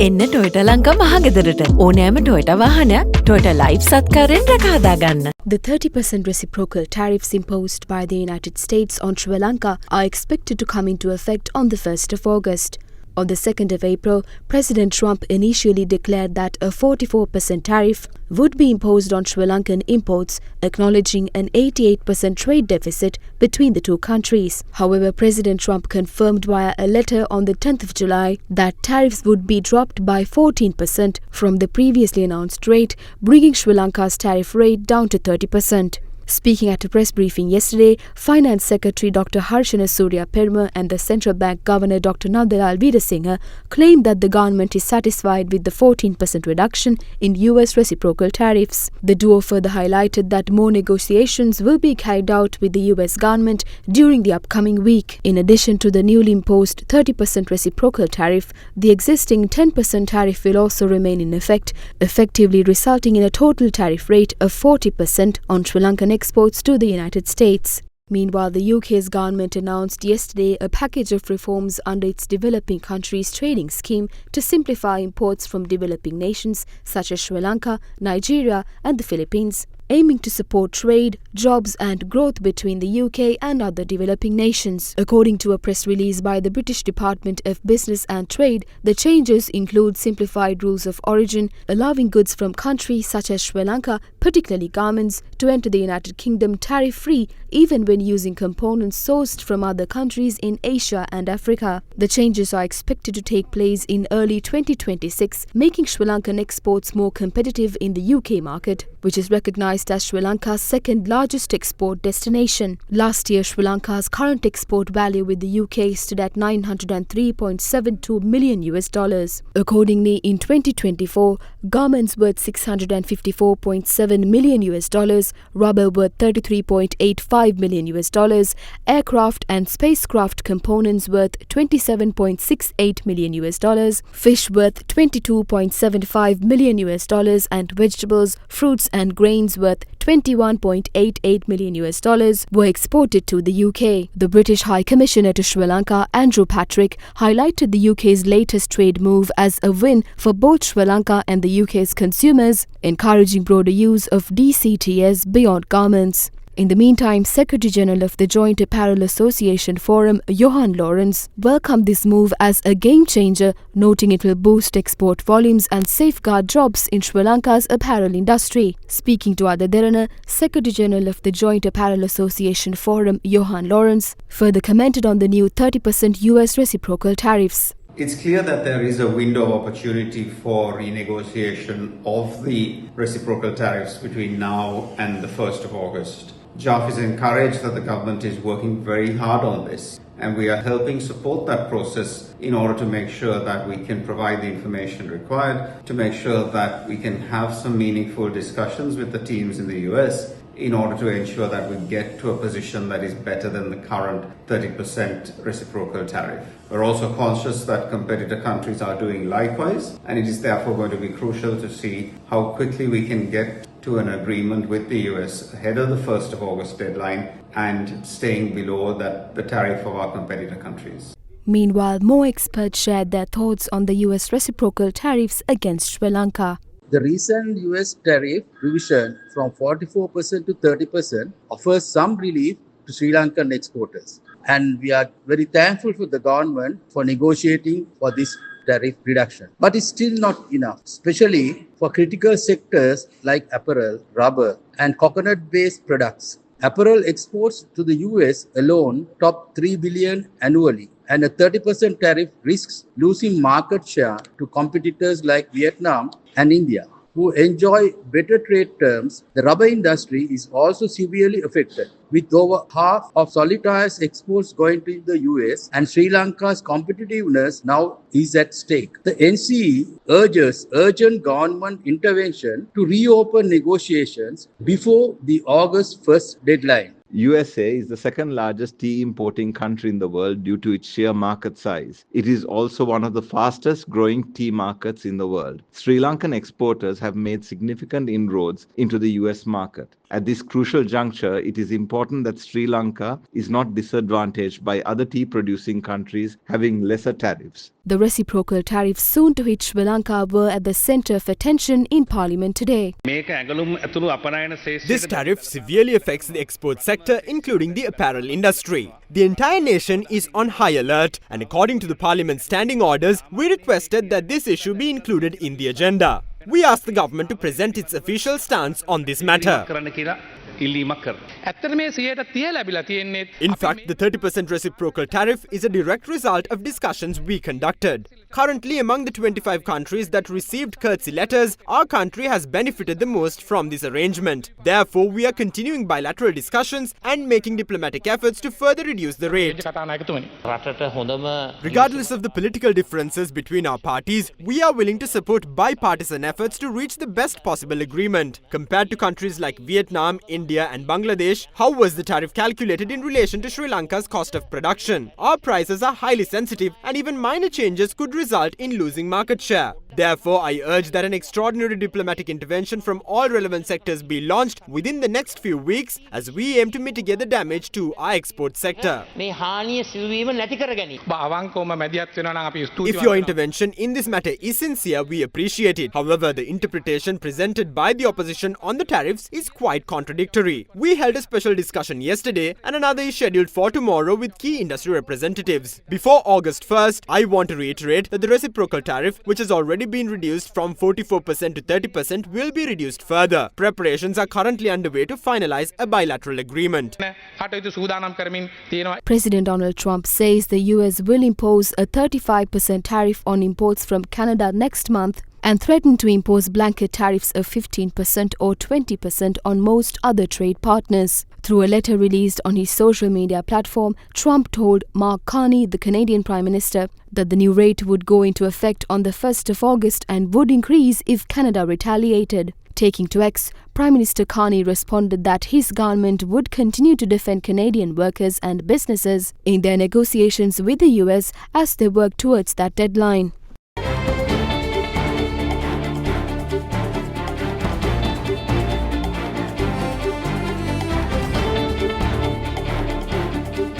එන්න ටොයටා ලංකා මහගෙදරට ඕනෑම ටොයටා වාහනයක් ටොයටා ලයිෆ් සත්කාරයෙන් රැකහදා ගන්න. The 30% reciprocal tariffs imposed by the United States on Sri Lanka are expected to come into effect on the 1st of August. On the 2nd of April, President Trump initially declared that a 44% tariff would be imposed on Sri Lankan imports, acknowledging an 88% trade deficit between the two countries. However, President Trump confirmed via a letter on the 10th of July that tariffs would be dropped by 14% from the previously announced rate, bringing Sri Lanka's tariff rate down to 30%. Speaking at a press briefing yesterday, Finance Secretary Dr. Harshana Surya Perma and the Central Bank Governor Dr. Nandalal Veerasinghe claimed that the government is satisfied with the 14% reduction in US reciprocal tariffs. The duo further highlighted that more negotiations will be carried out with the US government during the upcoming week. In addition to the newly imposed 30% reciprocal tariff, the existing 10% tariff will also remain in effect, effectively resulting in a total tariff rate of 40% on Sri Lankan exports to the United States. Meanwhile, the UK's government announced yesterday a package of reforms under its Developing Countries Trading Scheme to simplify imports from developing nations such as Sri Lanka, Nigeria and the Philippines, aiming to support trade, jobs and growth between the UK and other developing nations. According to a press release by the British Department of Business and Trade, the changes include simplified rules of origin, allowing goods from countries such as Sri Lanka, particularly garments, to enter the United Kingdom tariff-free even when using components sourced from other countries in Asia and Africa. The changes are expected to take place in early 2026, making Sri Lankan exports more competitive in the UK market, which is recognized as Sri Lanka's second largest export destination. Last year, Sri Lanka's current export value with the UK stood at $903.72 million US. Accordingly, in 2024, garments worth $654.7 million US, rubber worth $33.85 million US, aircraft and spacecraft components worth $27.68 million US, fish worth $22.75 million US, and vegetables, fruits and grains worth $21.88 million US were exported to the UK. The British High Commissioner to Sri Lanka, Andrew Patrick, highlighted the UK's latest trade move as a win for both Sri Lanka and the UK's consumers, encouraging broader use of DCTS beyond garments. In the meantime, Secretary General of the Joint Apparel Association Forum, Johan Lawrence, welcomed this move as a game-changer, noting it will boost export volumes and safeguard jobs in Sri Lanka's apparel industry. Speaking to other Derana, Secretary General of the Joint Apparel Association Forum, Johan Lawrence, further commented on the new 30% US reciprocal tariffs. It's clear that there is a window of opportunity for renegotiation of the reciprocal tariffs between now and the 1st of August. JAF is encouraged that the government is working very hard on this, and we are helping support that process in order to make sure that we can provide the information required, to make sure that we can have some meaningful discussions with the teams in the US in order to ensure that we get to a position that is better than the current 30% reciprocal tariff. We're also conscious that competitor countries are doing likewise, and it is therefore going to be crucial to see how quickly we can get to an agreement with the US ahead of the 1st of August deadline and staying below the tariff of our competitor countries. Meanwhile, more experts shared their thoughts on the US reciprocal tariffs against Sri Lanka. The recent US tariff revision from 44% to 30% offers some relief to Sri Lankan exporters. And we are very thankful for the government for negotiating for this tariff reduction. But it's still not enough, especially for critical sectors like apparel, rubber, and coconut-based products. Apparel exports to the US alone top 3 billion annually, and a 30% tariff risks losing market share to competitors like Vietnam and India, who enjoy better trade terms. The rubber industry is also severely affected, with over half of solitaires exports going to the US, and Sri Lanka's competitiveness now is at stake. The NCE urges urgent government intervention to reopen negotiations before the August 1st deadline. USA is the second largest tea importing country in the world due to its sheer market size. It is also one of the fastest growing tea markets in the world. Sri Lankan exporters have made significant inroads into the US market. At this crucial juncture, it is important that Sri Lanka is not disadvantaged by other tea-producing countries having lesser tariffs. The reciprocal tariffs soon to hit Sri Lanka were at the centre of attention in Parliament today. This tariff severely affects the export sector, including the apparel industry. The entire nation is on high alert, and according to the Parliament's standing orders, we requested that this issue be included in the agenda. We asked the government to present its official stance on this matter. In fact, the 30% reciprocal tariff is a direct result of discussions we conducted. Currently, among the 25 countries that received courtesy letters, our country has benefited the most from this arrangement. Therefore, we are continuing bilateral discussions and making diplomatic efforts to further reduce the rate. Regardless of the political differences between our parties, we are willing to support bipartisan efforts to reach the best possible agreement. Compared to countries like Vietnam, India and Bangladesh, how was the tariff calculated in relation to Sri Lanka's cost of production? Our prices are highly sensitive and even minor changes could result in losing market share. Therefore, I urge that an extraordinary diplomatic intervention from all relevant sectors be launched within the next few weeks as we aim to mitigate the damage to our export sector. If your intervention in this matter is sincere, we appreciate it. However, the interpretation presented by the opposition on the tariffs is quite contradictory. We held a special discussion yesterday and another is scheduled for tomorrow with key industry representatives. Before August 1st, I want to reiterate that the reciprocal tariff, which has already been reduced from 44% to 30%, will be reduced further. Preparations are currently underway to finalize a bilateral agreement. President Donald Trump says the US will impose a 35% tariff on imports from Canada next month and threatened to impose blanket tariffs of 15% or 20% on most other trade partners. Through a letter released on his social media platform, Trump told Mark Carney, the Canadian Prime Minister, that the new rate would go into effect on the 1st of August and would increase if Canada retaliated. Taking to X, Prime Minister Carney responded that his government would continue to defend Canadian workers and businesses in their negotiations with the US as they work towards that deadline.